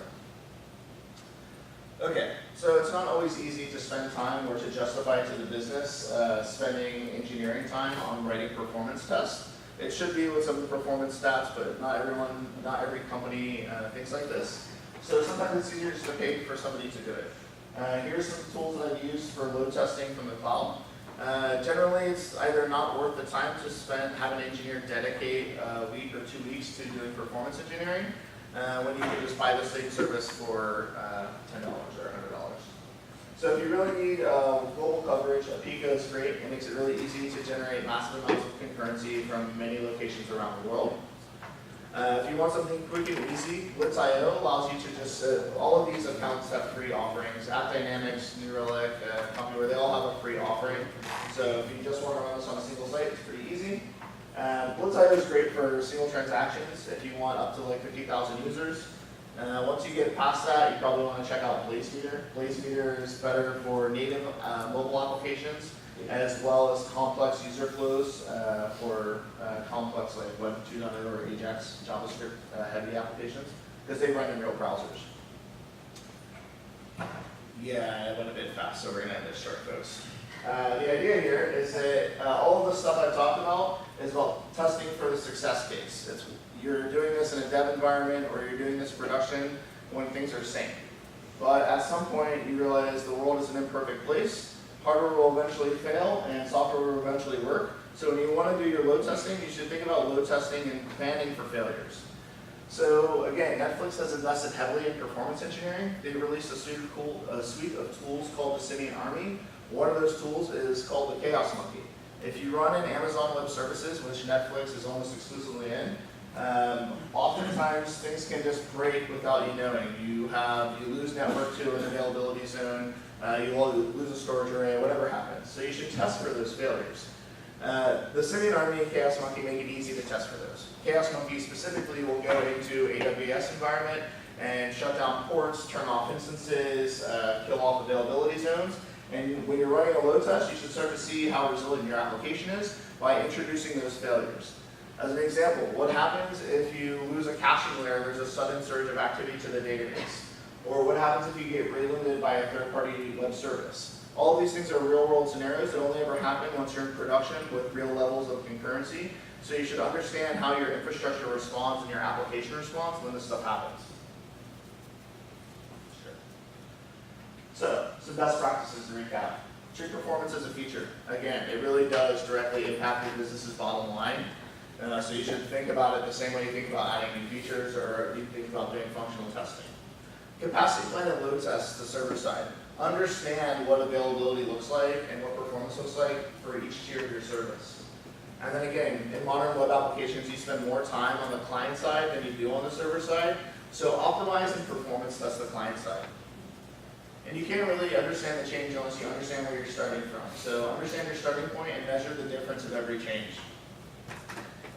Okay, so it's not always easy to spend time or to justify to the business spending engineering time on writing performance tests. It should be with some performance stats, but not every company thinks like this. So sometimes it's easier just to pay for somebody to do it. Here's some tools that I've used for load testing from the cloud. Generally, it's either not worth the time to have an engineer dedicate a week or 2 weeks to doing performance engineering, when you can just buy the same service for $10 or $100. So if you really need global coverage, Apica is great. It makes it really easy to generate massive amounts of concurrency from many locations around the world. If you want something quick and easy, Blitz.io allows you to just, all of these accounts have free offerings. AppDynamics, New Relic, Compuware, they all have a free offering. So if you just want to run this on a single site, it's pretty easy. Blitz.io is great for single transactions if you want up to like 50,000 users. Once you get past that, you probably want to check out BlazeMeter. BlazeMeter is better for native mobile applications as well as complex user flows for complex like Web 2.0 or Ajax JavaScript heavy applications because they run in real browsers. Yeah, I went a bit fast, so we're going to end this short, folks. The idea here is that all of the stuff I've talked about is about testing for the success case. You're doing this in a dev environment or you're doing this in production when things are sane. But at some point you realize the world is an imperfect place, hardware will eventually fail and software will eventually work. So when you want to do your load testing, you should think about load testing and planning for failures. So again, Netflix has invested heavily in performance engineering. They released a suite of tools called the Simian Army. One of those tools is called the Chaos Monkey. If you run in Amazon Web Services, which Netflix is almost exclusively in, oftentimes things can just break without you knowing. You lose network to an availability zone, you lose a storage array, whatever happens. So you should test for those failures. The Simian Army and Chaos Monkey make it easy to test for those. Chaos Monkey specifically will go into AWS environment and shut down ports, turn off instances, kill off availability zones. And when you're running a load test, you should start to see how resilient your application is by introducing those failures. As an example, what happens if you lose a caching layer, there's a sudden surge of activity to the database? Or what happens if you get rate limited by a third-party web service? All of these things are real-world scenarios that only ever happen once you're in production with real levels of concurrency. So you should understand how your infrastructure responds and your application responds when this stuff happens. Sure. So, some best practices to recap. Treat performance as a feature. Again, it really does directly impact your business's bottom line. So you should think about it the same way you think about adding new features or you think about doing functional testing. Capacity plan and load test the server side. Understand what availability looks like and what performance looks like for each tier of your service. And then again, in modern web applications, you spend more time on the client side than you do on the server side. So optimize and performance test the client side. And you can't really understand the change unless you understand where you're starting from. So understand your starting point and measure the difference of every change.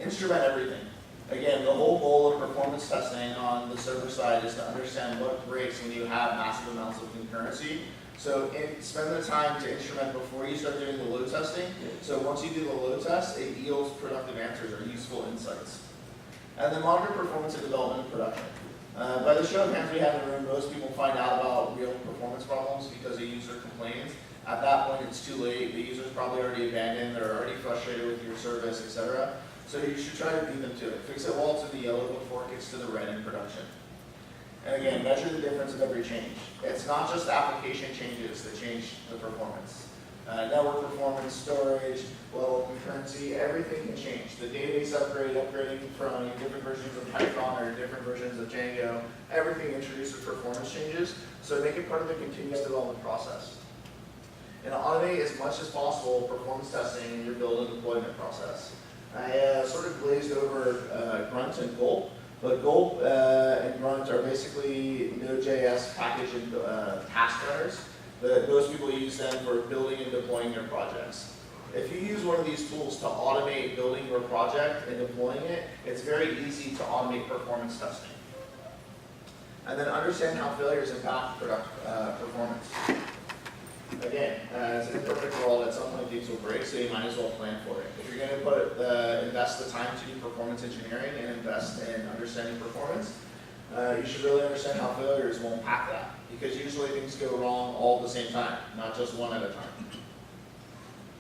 Instrument everything. Again, the whole goal of performance testing on the server side is to understand what breaks when you have massive amounts of concurrency. So spend the time to instrument before you start doing the load testing. So once you do the load test, it yields productive answers or useful insights. And then monitor performance in development and production. By the show of hands we have in the room, most people find out about real performance problems because a user complains. At that point, it's too late. The user's probably already abandoned. They're already frustrated with your service, etc. So you should try to beat them to it. Fix it while it's in the yellow before it gets to the red in production. And again, measure the difference of every change. It's not just application changes that change the performance. Network performance, storage, level of concurrency, everything can change. The database upgrading from different versions of Python or different versions of Django, everything introduces performance changes, so make it part of the continuous development process. And automate as much as possible performance testing in your build and deployment process. I sort of glazed over Grunt and Gulp, but Gulp and Grunt are basically Node.js package and task runners. Most people use them for building and deploying their projects. If you use one of these tools to automate building your project and deploying it, it's very easy to automate performance testing. And then understand how failures impact performance. Again, it's an imperfect world, at some point things will break, so you might as well plan for it. If you're going to invest the time to do performance engineering and invest in understanding performance, you should really understand how failures will impact that. Because usually things go wrong all at the same time, not just one at a time.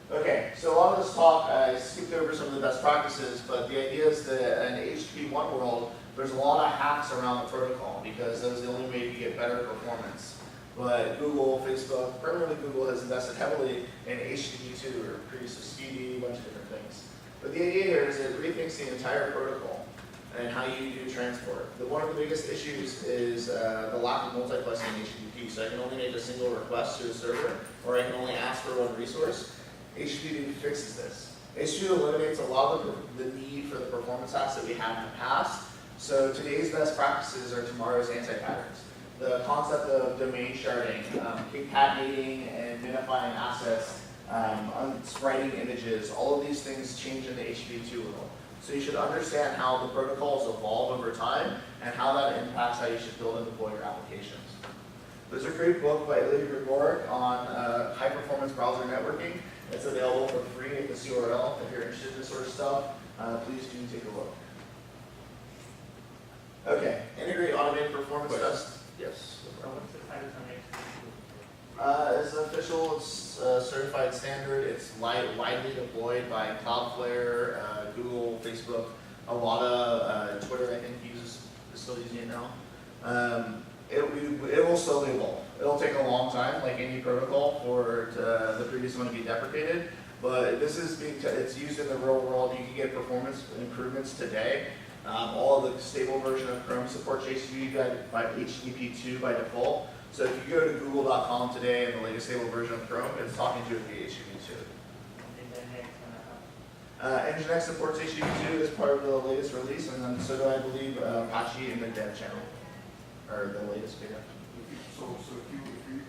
Okay, so a lot of this talk, I skipped over some of the best practices, but the idea is that in HTTP 1 world, there's a lot of hacks around the protocol because those are the only way to get better performance. But Google, Facebook, primarily Google has invested heavily in HTTP 2 or previously CD, a bunch of different things. But the idea here is it rethinks the entire protocol and how you do transport. One of the biggest issues is the lack of multiplexing in HTTP. So I can only make a single request to a server, or I can only ask for one resource. HTTP fixes this. HTTP eliminates a lot of the need for the performance hacks that we had in the past. So today's best practices are tomorrow's anti-patterns. The concept of domain sharding, concatenating and minifying assets, unspriting images, all of these things change in the HTTP 2 world. So you should understand how the protocols evolve over time and how that impacts how you should build and deploy your applications. There's a great book by Ilya Grigoruk on high-performance browser networking. It's available for free at this URL. If you're interested in this sort of stuff, please do take a look. Okay, integrate automated performance tests. Yes.
What's the status on HTTP?
It's official, it's a certified standard, it's widely deployed by Cloudflare, Google, Facebook, a lot of Twitter, I think, is still using it now. It will slowly evolve. It'll take a long time, like any protocol, for the previous one to be deprecated, but this is it's used in the real world. You can get performance improvements today. All of the stable version of Chrome supports HTTP 2 by default. So if you go to google.com today and the latest stable version of Chrome, it's talking to it via HTTP 2. Nginx supports HTTP 2 as part of the latest release, and then so do I believe Apache in the dev channel, or the latest beta.
So if you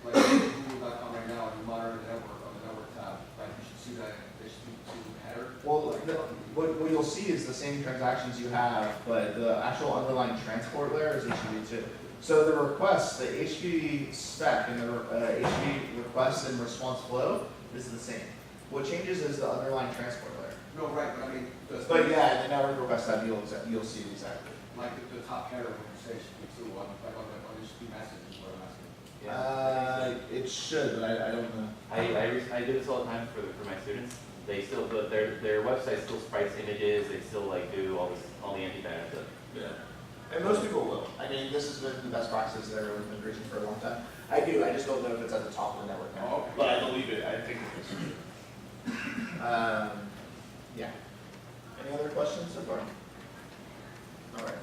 like google.com right now and you monitor the network on the network tab, like you should see that HTTP 2 header.
Well, what you'll see is the same transactions you have, but the actual underlying transport layer is HTTP 2. So the requests, the HTTP spec and the HTTP request and response flow is the same. What changes is the underlying transport layer.
No, right, but I mean,
But yeah, in the network request tab, you'll see it exactly.
like the top header when you say HTTP 2 like on the HTTP message is what I'm asking.
It should, but I don't know.
I do this all the time for my students. They still, but their website still sprites images. They still like do all the anti-pattern stuff.
Yeah. And most people will. I mean, this has been the best practice that everyone's been preaching for a long time. I just don't know if it's at the top of the network now.
Oh, okay.
But I believe it. I think it is. Yeah. Any other questions so far? All right.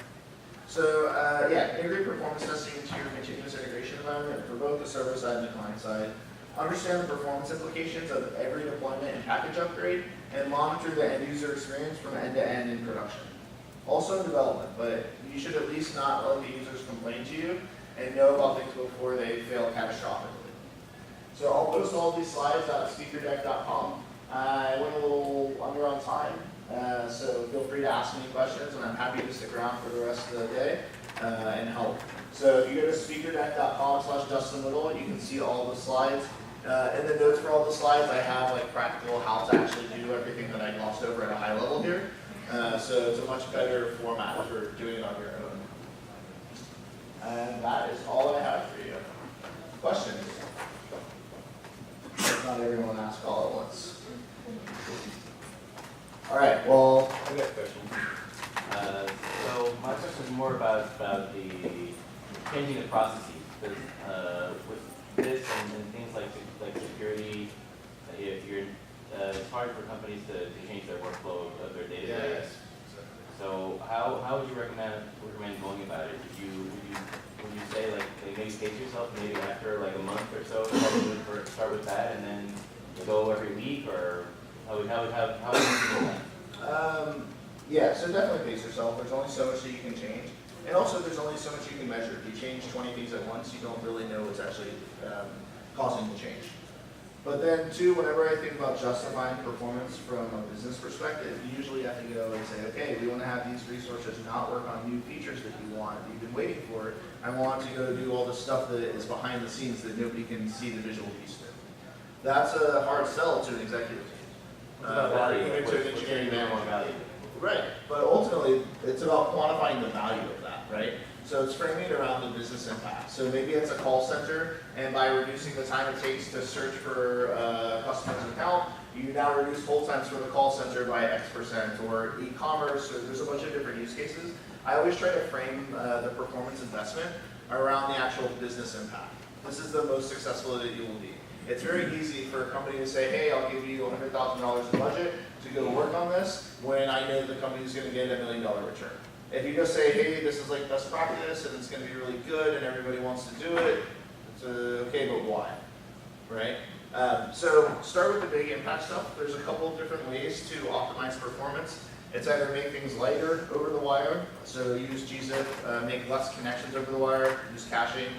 So, yeah, integrate performance testing into your continuous integration environment for both the server side and the client side. Understand the performance implications of every deployment and package upgrade, and monitor the end user experience from end to end in production. Also in development, but you should at least not let the users complain to you and know about things before they fail catastrophically. So I'll post all these slides at speakerdeck.com. I went a little under on time, so feel free to ask me questions, and I'm happy to stick around for the rest of the day and help. So if you go to speakerdeck.com/Dustin Whittle, you can see all the slides. In the notes for all the slides, I have like practical how to actually do everything that I glossed over at a high level here. So it's a much better format for doing it on your own. And that is all I have for you. Questions? Not everyone ask all at once. All right, well,
I got a question. So my question is more about the changing the processes. With this and things like security, hard for companies to change their workflow of their database.
Yes.
So how would you recommend going about it? Would you say like maybe pace yourself maybe after like a month or so, start with that and then go every week, or how would you do that?
Yeah, so definitely pace yourself. There's only so much that you can change. And also there's only so much you can measure. If you change 20 things at once, you don't really know what's actually causing the change. But then too, whenever I think about justifying performance from a business perspective, you usually have to go and say, okay, we want to have these resources not work on new features that you want, that you've been waiting for. I want to go do all the stuff that is behind the scenes that nobody can see the visual piece of. That's a hard sell to an executive team.
It's about value.
Even to an
What's
engineering
your minimum
manager.
value?
Right, but ultimately, it's about quantifying the value of that, right? So it's framing it around the business impact. So maybe it's a call center, and by reducing the time it takes to search for a customer's account, you now reduce hold times for the call center by X%, or e-commerce, or there's a bunch of different use cases. I always try to frame the performance investment around the actual business impact. This is the most successful that you will be. It's very easy for a company to say, hey, I'll give you $100,000 in budget to go work on this, when I know the company's going to get $1 million return. If you just say, hey, this is like best practice and it's going to be really good and everybody wants to do it, it's okay, but why, right? So start with the big impact stuff. There's a couple of different ways to optimize performance. It's either make things lighter over the wire, so use gzip, make less connections over the wire, use caching,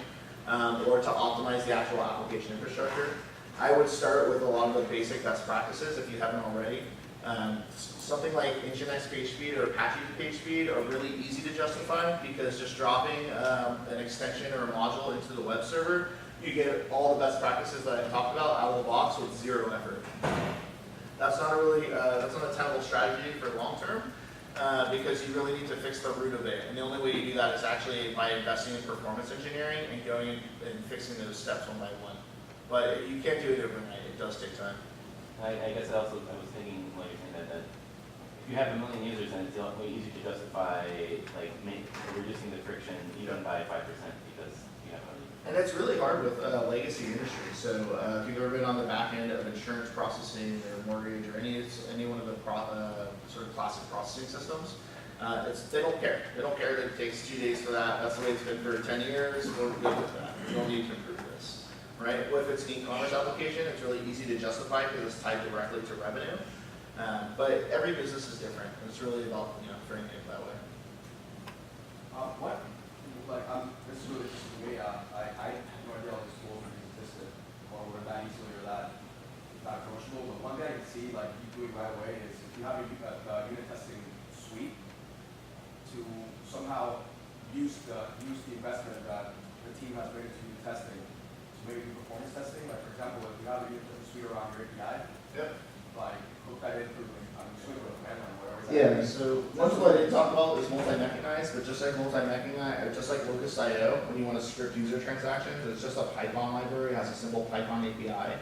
or to optimize the actual application infrastructure. I would start with a lot of the basic best practices if you haven't already. Something like Nginx page speed or Apache page speed are really easy to justify, because just dropping an extension or a module into the web server, you get all the best practices that I've talked about out of the box with zero effort. That's not a tenable strategy for long term, because you really need to fix the root of it. And the only way you do that is actually by investing in performance engineering and going and fixing those steps one by one. But you can't do it overnight. It does take time.
I guess I was thinking, like you're saying that if you have 1 million users, then it's a lot more easy to justify like reducing the friction even by 5% because you have money.
And it's really hard with legacy industries. So if you've ever been on the back end of insurance processing or mortgage or any one of the sort of classic processing systems, they don't care. They don't care that it takes 2 days for that. That's the way it's been for 10 years. We're good with that. We don't need to improve this, right? Well, if it's an e-commerce application, it's really easy to justify because it's tied directly to revenue. But every business is different. And it's really about framing it that way.
This is really just for me. I have no idea how this tool existed, or whether that easily or that commercial. But one thing I can see, like you doing right away, is if you have a unit testing suite, to somehow use the investment that the team has made into unit testing to maybe do performance testing. Like for example, if you have a unit testing suite around your API,
Yep.
like hook that in through Swing or command line, whatever.
Yeah, so one tool I didn't talk about is multi-mechanized, but just like multi-mechanized, just like Locust.io, when you want to script user transactions, it's just a Python library, it has a simple Python API.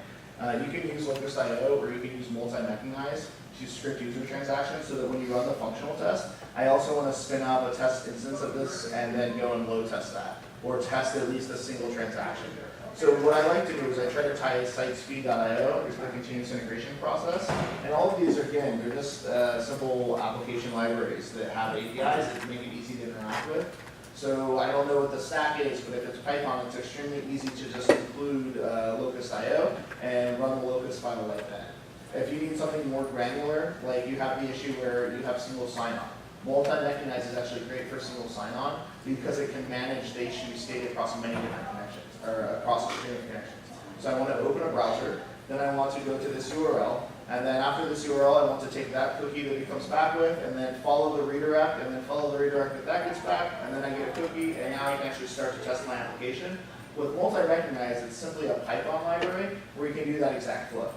You can use Locust.io or you can use multi-mechanized to script user transactions so that when you run the functional test, I also want to spin out a test instance of this and then go and load test that, or test at least a single transaction. So what I like to do is I try to tie sitespeed.io into the continuous integration process. And all of these, again, they're just simple application libraries that have APIs that make it easy to interact with. So I don't know what the stack is, but if it's Python, it's extremely easy to just include Locust.io and run the Locust file like that. If you need something more granular, like you have the issue where you have single sign-on. Multi-mechanized is actually great for single sign-on because it can manage the issue state across many different connections, or across a string of connections. So I want to open a browser, then I want to go to this URL, and then after this URL, I want to take that cookie that it comes back with, and then follow the redirect, and then follow the redirect that gets back, and then I get a cookie, and now I can actually start to test my application. With multi-recognized, it's simply a Python library where you can do that exact flow.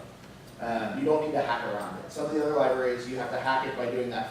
You don't need to hack around it. Some of the other libraries, you have to hack it by doing that flow.